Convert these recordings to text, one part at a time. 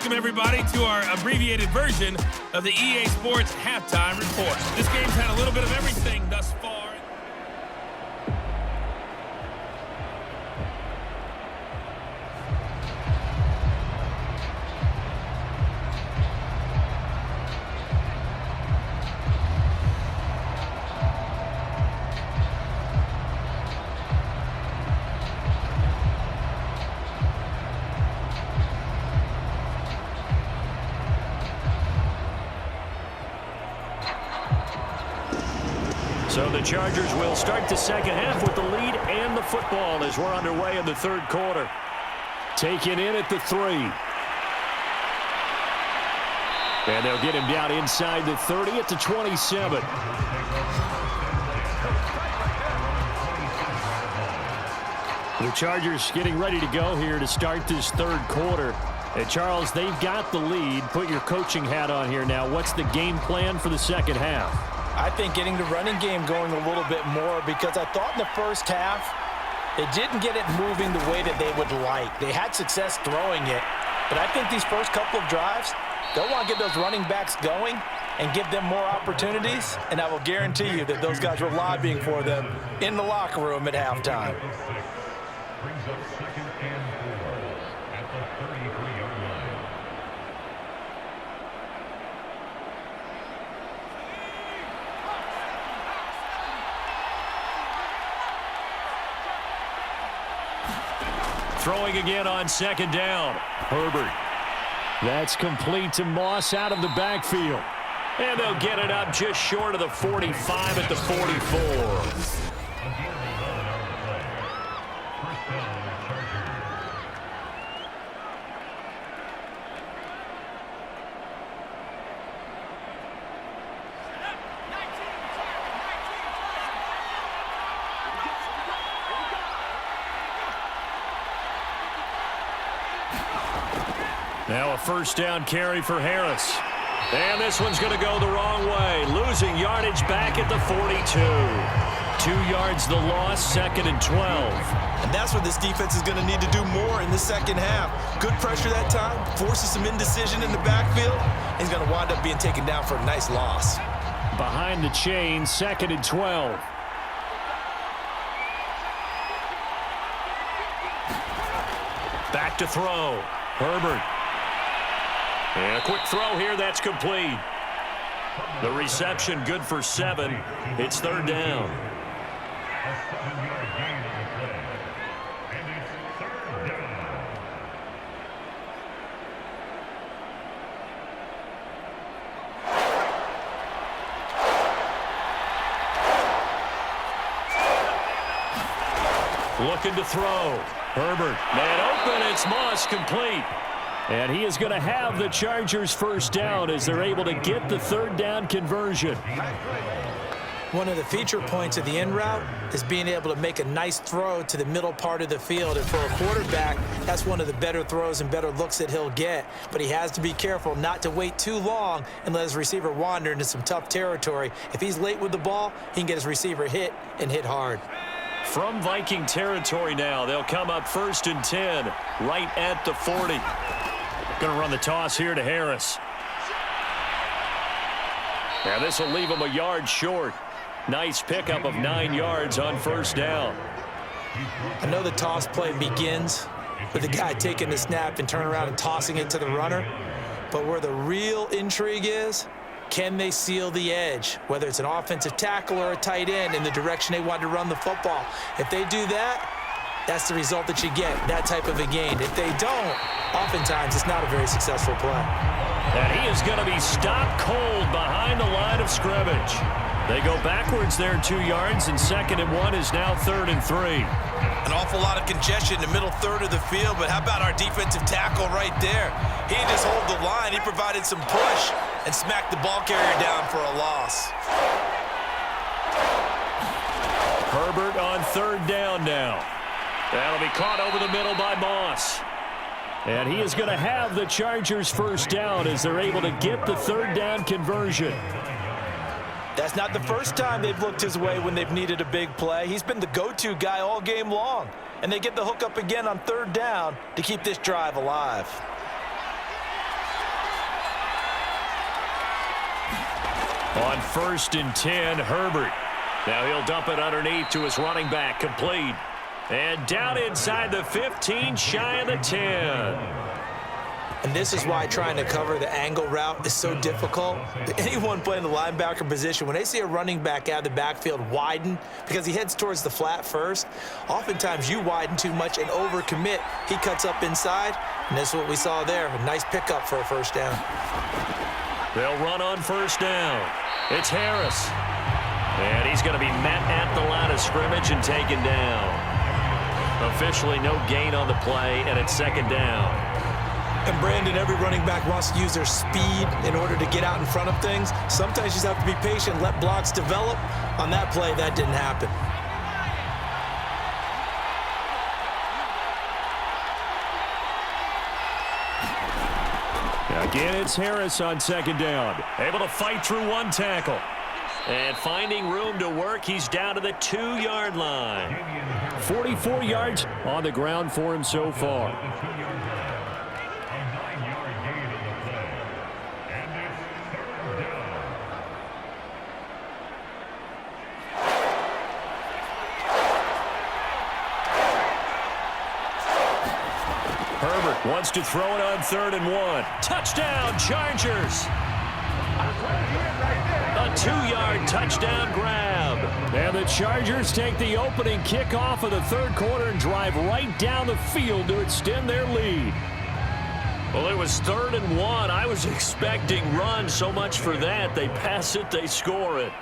Welcome, everybody, to our abbreviated version of the EA Sports Halftime Report. This game's had a little bit of everything thus far. So the Chargers will start the second half with the lead and the football as we're underway in the third quarter. Taken in at the 3. And they'll get him down inside the 30 at the 27. The Chargers getting ready to go here to start this third quarter. And Charles, they've got the lead. Put your coaching hat on here now. What's the game plan for the second half? I think getting the running game going a little bit more, because I thought in the first half they didn't get it moving the way that they would like. They had success throwing it, but I think these first couple of drives, they'll want to get those running backs going and give them more opportunities, and I will guarantee you that those guys were lobbying for them in the locker room at halftime. Brings up 2nd and 4 at the 33-yard line. Throwing again on second down. Herbert. That's complete to Moss out of the backfield. And they'll get it up just short of the 45 at the 44. Now a first down carry for Harris. And this one's going to go the wrong way. Losing yardage back at the 42. 2 yards the loss, 2nd and 12. And that's what this defense is going to need to do more in the second half. Good pressure that time, forces some indecision in the backfield. He's going to wind up being taken down for a nice loss. Behind the chain, 2nd and 12. Back to throw. Herbert. And a quick throw here, that's complete. The reception good for 7. It's 3rd down. A 7-yard gain on the play. And it's 3rd down. Looking to throw. Herbert. Man open, it's Moss, complete. And he is going to have the Chargers first down as they're able to get the 3rd down conversion. One of the feature points of the in route is being able to make a nice throw to the middle part of the field. And for a quarterback, that's one of the better throws and better looks that he'll get. But he has to be careful not to wait too long and let his receiver wander into some tough territory. If he's late with the ball, he can get his receiver hit and hit hard. From Viking territory now, they'll come up 1st and 10, right at the 40. Going to run the toss here to Harris. Now this will leave him a yard short. Nice pickup of 9 yards on first down. I know the toss play begins with the guy taking the snap and turning around and tossing it to the runner. But where the real intrigue is, can they seal the edge, whether it's an offensive tackle or a tight end, in the direction they want to run the football? If they do that, that's the result that you get, that type of a gain. If they don't, oftentimes it's not a very successful play. And he is going to be stopped cold behind the line of scrimmage. They go backwards there 2 yards, and 2nd and 1 is now 3rd and 3. An awful lot of congestion in the middle third of the field, but how about our defensive tackle right there? He didn't just hold the line, he provided some push and smacked the ball carrier down for a loss. Herbert on 3rd down now. That'll be caught over the middle by Moss. And he is going to have the Chargers first down as they're able to get the 3rd down conversion. That's not the first time they've looked his way when they've needed a big play. He's been the go-to guy all game long. And they get the hook up again on 3rd down to keep this drive alive. On 1st and 10, Herbert. Now he'll dump it underneath to his running back, complete. And down inside the 15, shy of the 10. And this is why trying to cover the angle route is so difficult. Anyone playing the linebacker position, when they see a running back out of the backfield widen because he heads towards the flat first, oftentimes you widen too much and overcommit. He cuts up inside, and this is what we saw there. A nice pickup for a first down. They'll run on 1st down. It's Harris. And he's going to be met at the line of scrimmage and taken down. Officially no gain on the play, and it's 2nd down. And Brandon, every running back wants to use their speed in order to get out in front of things. Sometimes you just have to be patient, let blocks develop. On that play, that didn't happen. Again, it's Harris on 2nd down. Able to fight through one tackle. And finding room to work, he's down to the 2-yard line. 44 yards on the ground for him so far. Herbert wants to throw it on 3rd and 1. Touchdown, Chargers. A 2-yard touchdown grab. And the Chargers take the opening kickoff of the 3rd quarter and drive right down the field to extend their lead. Well, it was 3rd and 1. I was expecting run, so much for that. They pass it, they score it.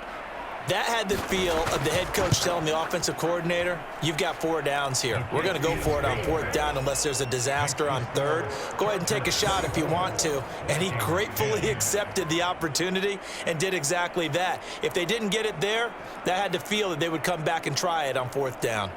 That had the feel of the head coach telling the offensive coordinator, you've got 4 downs here. We're going to go for it on 4th down unless there's a disaster on 3rd. Go ahead and take a shot if you want to. And he gratefully accepted the opportunity and did exactly that. If they didn't get it there, that had to feel that they would come back and try it on 4th down.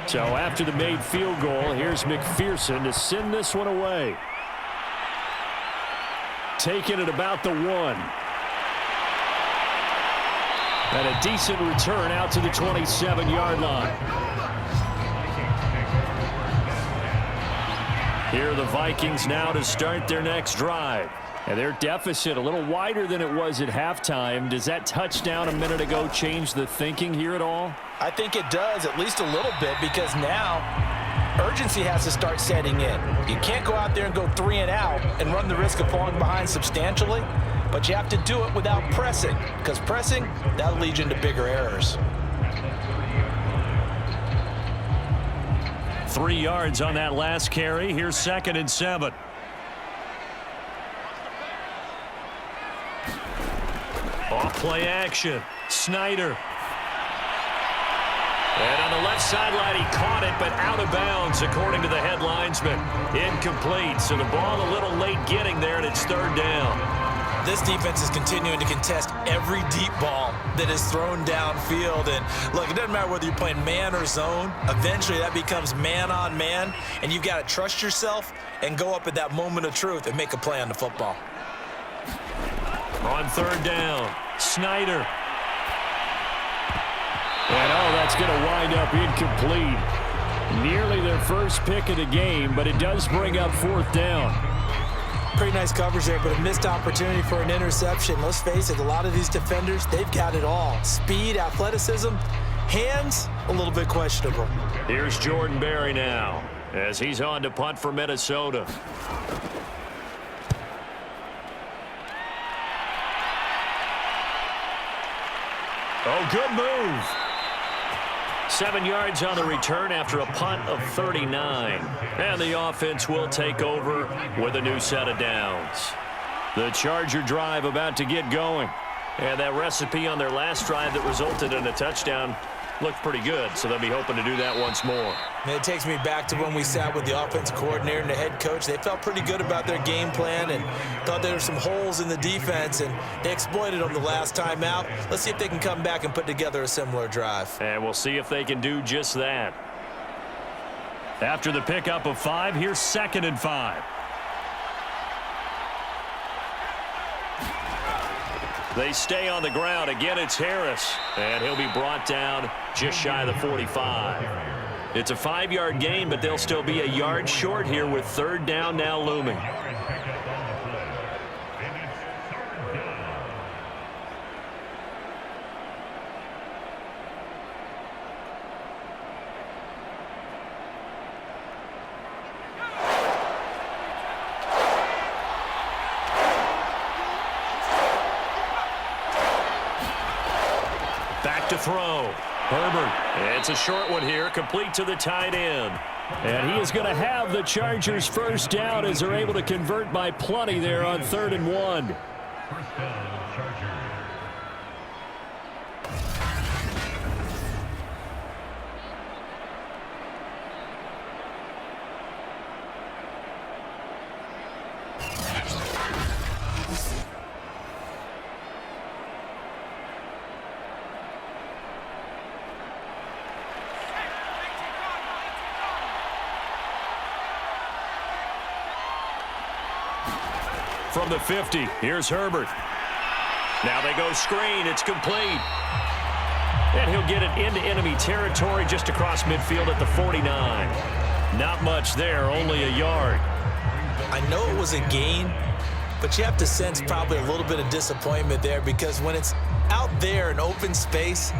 So after the made field goal, here's McPherson to send this one away. Taking it about the 1. And a decent return out to the 27-yard line. Here are the Vikings now to start their next drive. And their deficit a little wider than it was at halftime. Does that touchdown a minute ago change the thinking here at all? I think it does, at least a little bit, because now urgency has to start setting in. You can't go out there and go 3 and out and run the risk of falling behind substantially, but you have to do it without pressing, because pressing, that'll lead you into bigger errors. 3 yards on that last carry. Here's 2nd and 7. Off play action. Snyder. And on the left sideline, he caught it, but out of bounds, according to the head linesman. Incomplete, so the ball a little late getting there, and it's 3rd down. This defense is continuing to contest every deep ball that is thrown downfield. And look, it doesn't matter whether you're playing man or zone. Eventually, that becomes man on man, and you've got to trust yourself and go up at that moment of truth and make a play on the football. On 3rd down, Snyder. And that's going to wind up incomplete. Nearly their first pick of the game, but it does bring up 4th down. Pretty nice coverage there, but a missed opportunity for an interception. Let's face it, a lot of these defenders, they've got it all. Speed, athleticism, hands, a little bit questionable. Here's Jordan Berry now, as he's on to punt for Minnesota. Oh, good move. 7 yards on the return after a punt of 39. And the offense will take over with a new set of downs. The Charger drive about to get going. And that recipe on their last drive that resulted in a touchdown looked pretty good, so they'll be hoping to do that once more. And it takes me back to when we sat with the offensive coordinator and the head coach. They felt pretty good about their game plan and thought there were some holes in the defense, and they exploited them the last time out. Let's see if they can come back and put together a similar drive. And we'll see if they can do just that. After the pickup of 5, here's 2nd and 5. They stay on the ground. Again, it's Harris. And he'll be brought down just shy of the 45. It's a 5-yard gain, but they'll still be a yard short here with 3rd down now looming. Back to throw. Herbert. It's a short one here, complete to the tight end. And he is going to have the Chargers 1st down as they're able to convert by plenty there on 3rd and 1. 1st down, Chargers. From the 50, here's Herbert. Now they go screen. It's complete. And he'll get it into enemy territory just across midfield at the 49. Not much there, only a yard. I know it was a gain, but you have to sense probably a little bit of disappointment there because when it's out there in open space,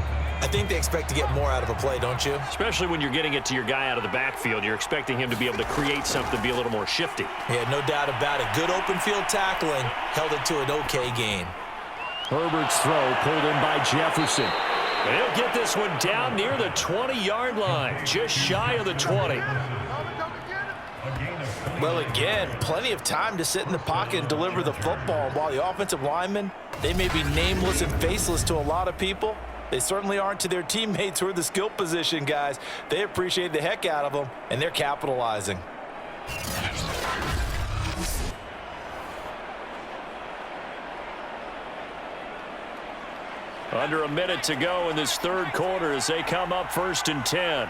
I think they expect to get more out of a play, don't you? Especially when you're getting it to your guy out of the backfield. You're expecting him to be able to create something, be a little more shifty. Yeah, no doubt about it. Good open field tackling held it to an okay gain. Herbert's throw pulled in by Jefferson. And he'll get this one down near the 20-yard line, just shy of the 20. Well, again, plenty of time to sit in the pocket and deliver the football. While the offensive linemen, they may be nameless and faceless to a lot of people, they certainly aren't to their teammates who are the skill position guys. They appreciate the heck out of them, and they're capitalizing. Under a minute to go in this 3rd quarter as they come up 1st and 10.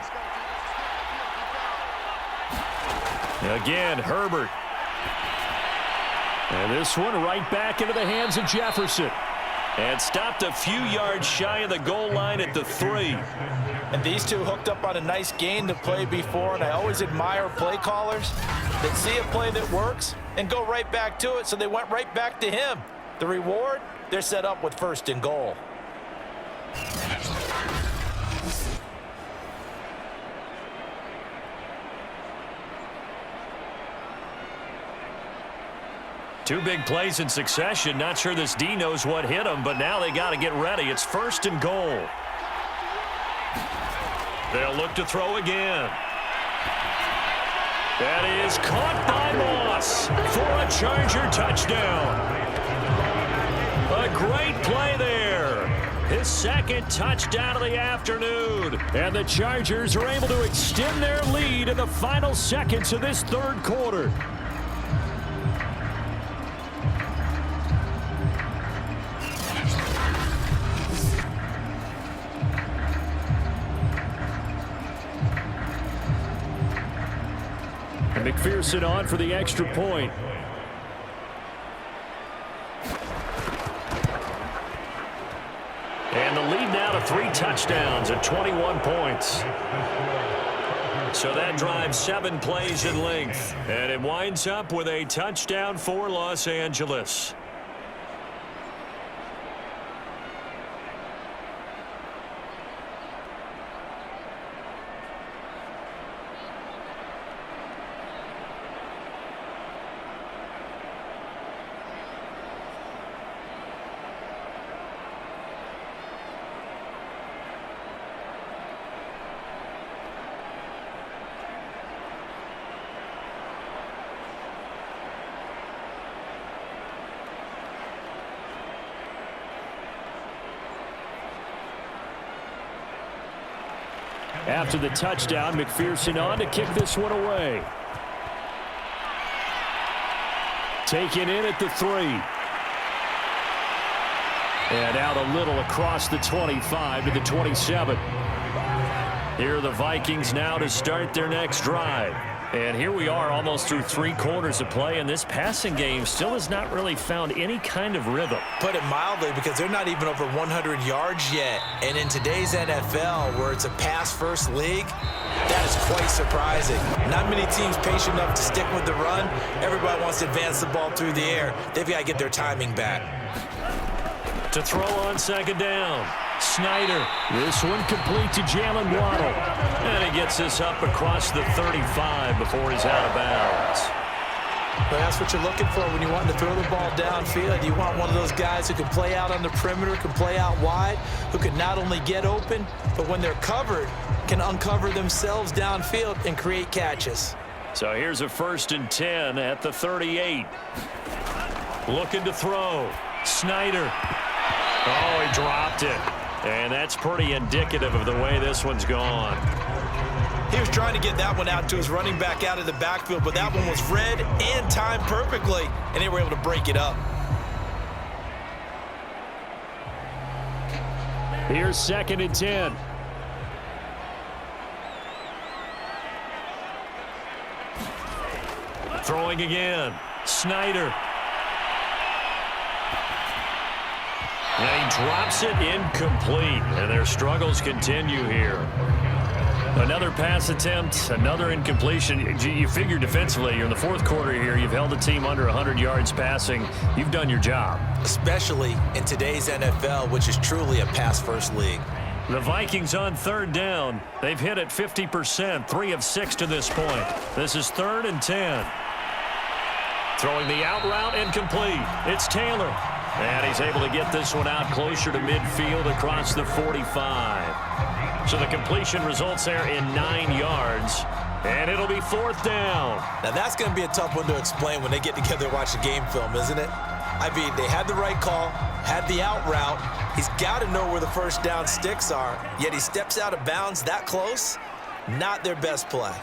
Again, Herbert. And this one right back into the hands of Jefferson. And stopped a few yards shy of the goal line at the 3. And these two hooked up on a nice gain to play before, and I always admire play callers that see a play that works and go right back to it, so they went right back to him. The reward, they're set up with 1st and goal. Two big plays in succession. Not sure this D knows what hit him, but now they got to get ready. It's 1st and goal. They'll look to throw again. That is caught by Moss for a Charger touchdown. A great play there. His 2nd touchdown of the afternoon. And the Chargers are able to extend their lead in the final seconds of this 3rd quarter. And McPherson on for the extra point. And the lead now to 3 touchdowns at 21 points. So that drives 7 plays in length. And it winds up with a touchdown for Los Angeles. After the touchdown, McPherson on to kick this one away. Taken in at the 3. And out a little across the 25 to the 27. Here are the Vikings now to start their next drive. And here we are almost through 3 quarters of play, and this passing game still has not really found any kind of rhythm. Put it mildly, because they're not even over 100 yards yet. And in today's NFL, where it's a pass-first league, that is quite surprising. Not many teams patient enough to stick with the run. Everybody wants to advance the ball through the air. They've got to get their timing back. To throw on second down. Snyder. This one complete to Jalen Waddle. And he gets this up across the 35 before he's out of bounds. Well, that's what you're looking for when you're wanting to throw the ball downfield. You want one of those guys who can play out on the perimeter, can play out wide, who can not only get open, but when they're covered, can uncover themselves downfield and create catches. So here's a 1st and 10 at the 38. Looking to throw. Snyder. Oh, he dropped it. And that's pretty indicative of the way this one's gone. He was trying to get that one out to his running back out of the backfield, but that one was read and timed perfectly, and they were able to break it up. Here's 2nd and 10. Throwing again. Snyder. And he drops it incomplete, and their struggles continue here. Another pass attempt, another incompletion. You figure defensively, you're in the 4th quarter here. You've held the team under 100 yards passing. You've done your job. Especially in today's NFL, which is truly a pass-first league. The Vikings on 3rd down. They've hit it 50%, 3 of 6 to this point. This is 3rd and 10. Throwing the out route incomplete. It's Taylor. And he's able to get this one out closer to midfield across the 45. So the completion results there in 9 yards. And it'll be 4th down. Now that's going to be a tough one to explain when they get together and watch the game film, isn't it? I mean, they had the right call, had the out route. He's got to know where the 1st down sticks are, yet he steps out of bounds that close. Not their best play.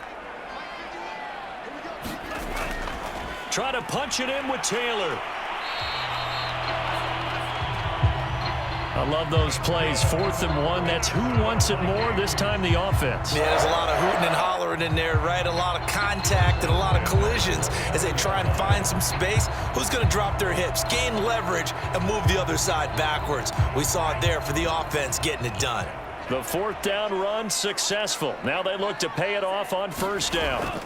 Try to punch it in with Taylor. I love those plays. 4th and 1. That's who wants it more. This time the offense. Yeah, there's a lot of hooting and hollering in there, right? A lot of contact and a lot of collisions as they try and find some space. Who's going to drop their hips, gain leverage, and move the other side backwards? We saw it there for the offense getting it done. The 4th down run successful. Now they look to pay it off on 1st down.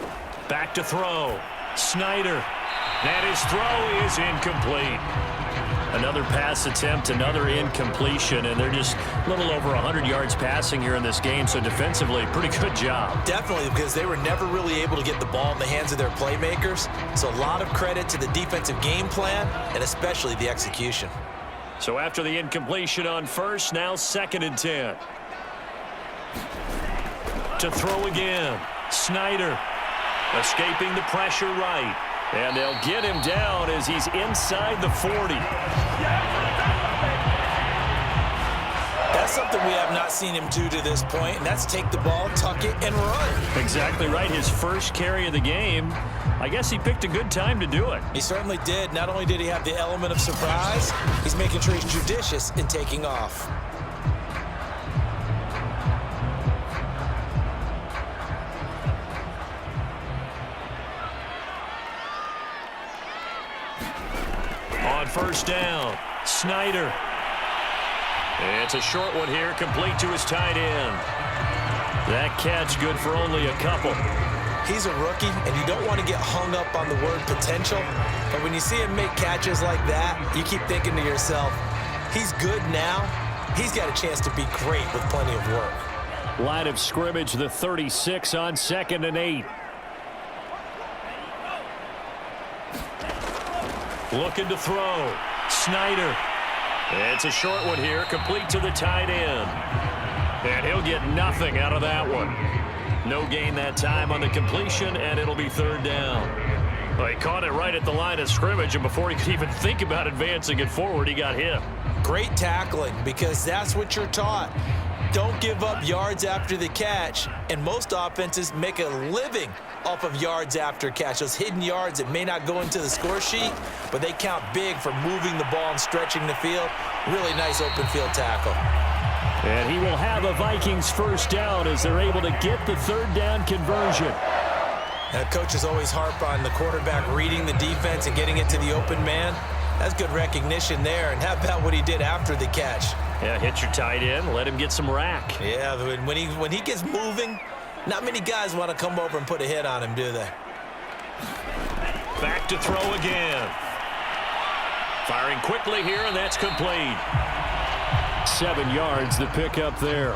Back to throw. Snyder. And his throw is incomplete. Another pass attempt, another incompletion, and they're just a little over 100 yards passing here in this game, so defensively, pretty good job. Definitely, because they were never really able to get the ball in the hands of their playmakers, so a lot of credit to the defensive game plan, and especially the execution. So after the incompletion on 1st, now 2nd and 10. To throw again, Snyder escaping the pressure right. And they'll get him down as he's inside the 40. That's something we have not seen him do to this point, and that's take the ball, tuck it, and run. Exactly right. His first carry of the game. I guess he picked a good time to do it. He certainly did. Not only did he have the element of surprise, he's making sure he's judicious in taking off. On 1st down, Snyder. It's a short one here, complete to his tight end. That catch good for only a couple. He's a rookie, and you don't want to get hung up on the word potential, but when you see him make catches like that, you keep thinking to yourself, he's good now. He's got a chance to be great with plenty of work. Line of scrimmage, the 36 on 2nd and 8. Looking to throw. Snyder. It's a short one here, complete to the tight end. And he'll get nothing out of that one. No gain that time on the completion, and it'll be 3rd down. Well, he caught it right at the line of scrimmage, and before he could even think about advancing it forward, he got hit. Great tackling, because that's what you're taught. Don't give up yards after the catch, and most offenses make a living off of yards after catch. Those hidden yards that may not go into the score sheet, but they count big for moving the ball and stretching the field. Really nice open field tackle. And he will have a Vikings first down as they're able to get the third down conversion. Now, coaches always harp on the quarterback reading the defense and getting it to the open man. That's good recognition there. And how about what he did after the catch? Yeah, hit your tight end, let him get some rack. Yeah, when he gets moving, not many guys want to come over and put a hit on him, do they? Back to throw again. Firing quickly here, and that's complete. 7 yards to pick up there.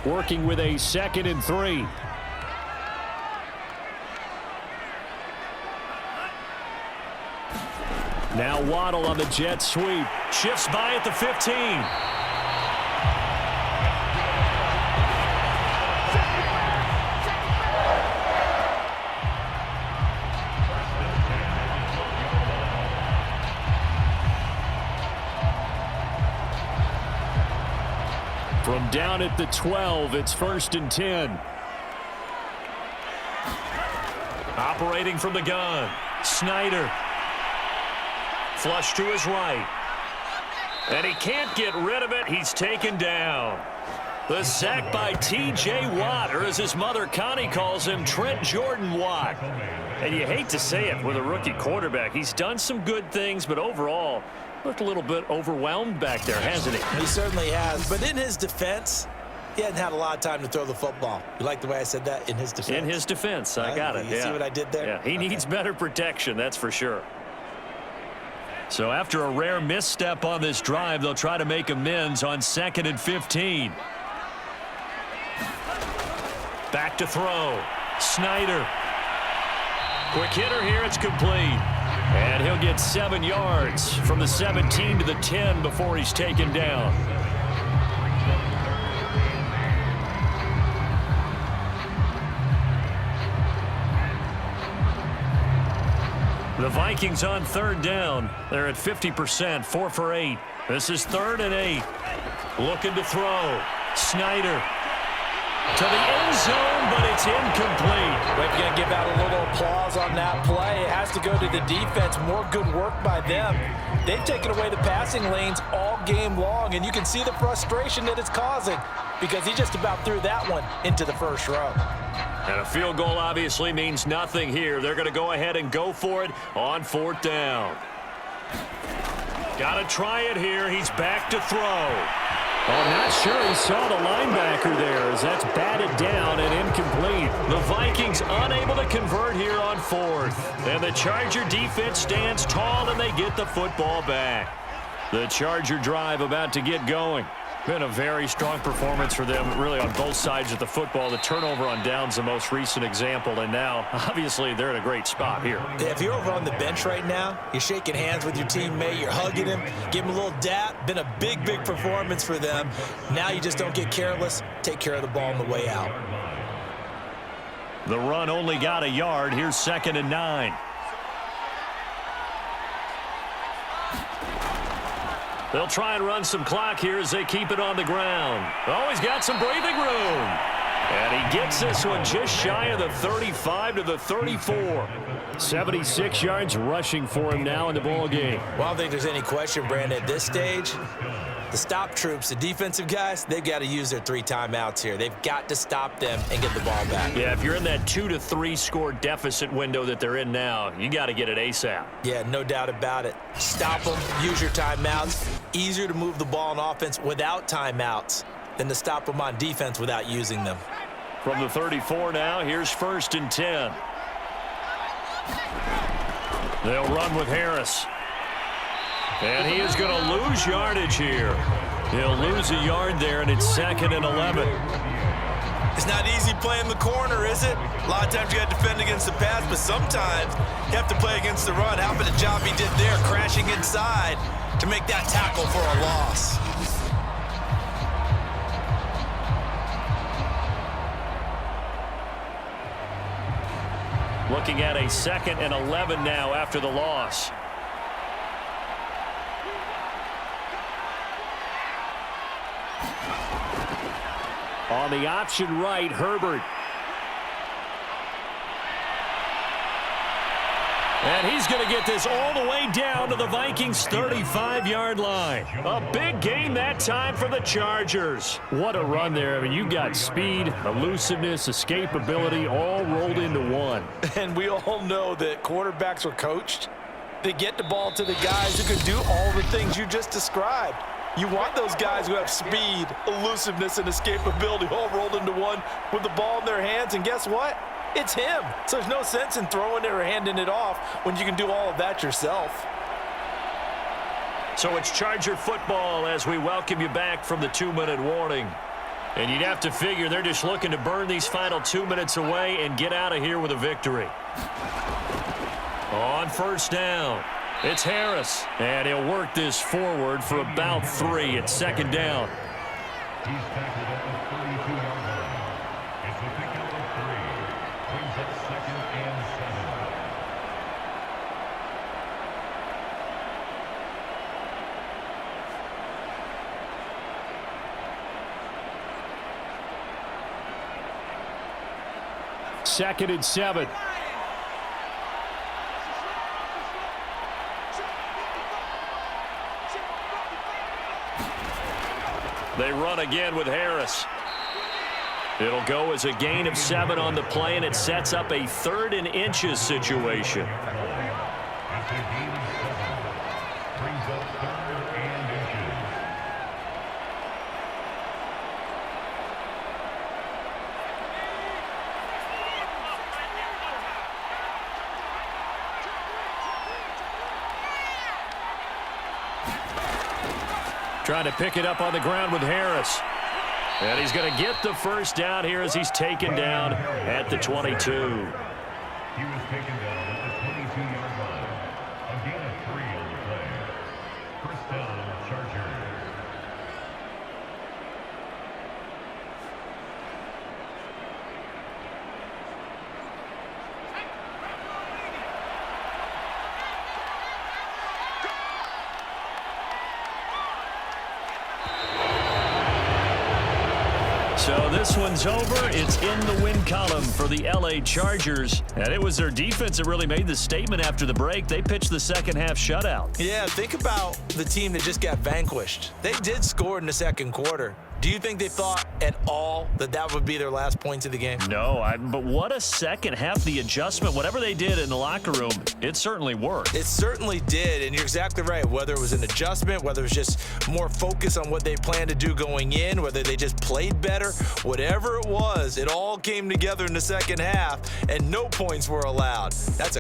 Working with a 2nd and 3. Now Waddle on the jet sweep. Shifts by at the 15. From down at the 12, it's 1st and 10. Operating from the gun, Snyder. Flush to his right. And he can't get rid of it. He's taken down. The sack by T.J. Watt, or as his mother Connie calls him, Trent Jordan Watt. And you hate to say it with a rookie quarterback. He's done some good things, but overall, looked a little bit overwhelmed back there, hasn't he? He certainly has. But in his defense, he hasn't had a lot of time to throw the football. You like the way I said that? In his defense? In his defense. I got it. You see what I did there? Yeah, he needs better protection, that's for sure. So after a rare misstep on this drive, they'll try to make amends on 2nd and 15. Back to throw. Snyder. Quick hitter here. It's complete. And he'll get 7 yards from the 17 to the 10 before he's taken down. The Vikings on 3rd down. They're at 50%, 4 for 8. This is 3rd and 8. Looking to throw. Snyder to the end zone, but it's incomplete. We're going to give out a little applause on that play. It has to go to the defense. More good work by them. They've taken away the passing lanes all game long, and you can see the frustration that it's causing because he just about threw that one into the first row. And a field goal obviously means nothing here. They're going to go ahead and go for it on 4th down. Got to try it here. He's back to throw. Oh, not sure he saw the linebacker there as that's batted down and incomplete. The Vikings unable to convert here on 4th. And the Charger defense stands tall and they get the football back. The Charger drive about to get going. Been a very strong performance for them, really, on both sides of the football. The turnover on downs the most recent example, and now, obviously, they're in a great spot here. Yeah, if you're over on the bench right now, you're shaking hands with your teammate, you're hugging him, give him a little dap. Been a big, big performance for them. Now you just don't get careless. Take care of the ball on the way out. The run only got a yard. Here's 2nd and 9. They'll try and run some clock here as they keep it on the ground. Oh, he's got some breathing room. And he gets this one just shy of the 35 to the 34. 76 yards rushing for him now in the ball game. Well, I don't think there's any question, Brandon, at this stage. The stop troops, the defensive guys, they've got to use their 3 timeouts here. They've got to stop them and get the ball back. Yeah, if you're in that 2 to 3 score deficit window that they're in now, you got to get it ASAP. Yeah, no doubt about it. Stop them, use your timeouts. Easier to move the ball on offense without timeouts than to stop them on defense without using them. From the 34 now, here's 1st and 10. They'll run with Harris. And he is going to lose yardage here. He'll lose a yard there, and it's 2nd and 11. It's not easy playing the corner, is it? A lot of times you got to defend against the pass, but sometimes you have to play against the run. How about the job he did there, crashing inside to make that tackle for a loss? Looking at a 2nd and 11 now after the loss. On the option right, Herbert. And he's going to get this all the way down to the Vikings' 35-yard line. A big gain that time for the Chargers. What a run there. I mean, you got speed, elusiveness, escapability all rolled into one. And we all know that quarterbacks are coached. They get the ball to the guys who can do all the things you just described. You want those guys who have speed, elusiveness, and escapability all rolled into one with the ball in their hands. And guess what? It's him. So there's no sense in throwing it or handing it off when you can do all of that yourself. So it's Charger football as we welcome you back from the 2-minute warning. And you'd have to figure they're just looking to burn these final 2 minutes away and get out of here with a victory. On first down, it's Harris. And he'll work this forward for about 3 at 2nd down. He's tackled at the 32-yard line. It's a pickup of 3. Brings up 2nd and 7. Second and 7. They run again with Harris. It'll go as a gain of 7 on the play, and it sets up a 3rd and inches situation. It's a gain of 7. Brings up 3rd and inches. Trying to pick it up on the ground with Harris. And he's going to get the first down here as he's taken down at the 22. He was taken down at the 22-yard line. A gain of 3 on the play. First down, Chargers. So this one's over. It's in the win column for the L.A. Chargers. And it was their defense that really made the statement after the break. They pitched the second half shutout. Yeah, think about the team that just got vanquished. They did score in the second quarter. Do you think they thought at all that that would be their last points of the game? No, but what a second half. The adjustment, whatever they did in the locker room, it certainly worked. It certainly did, and you're exactly right. Whether it was an adjustment, whether it was just more focus on what they planned to do going in, whether they just played better, whatever it was, it all came together in the second half, and no points were allowed. That's a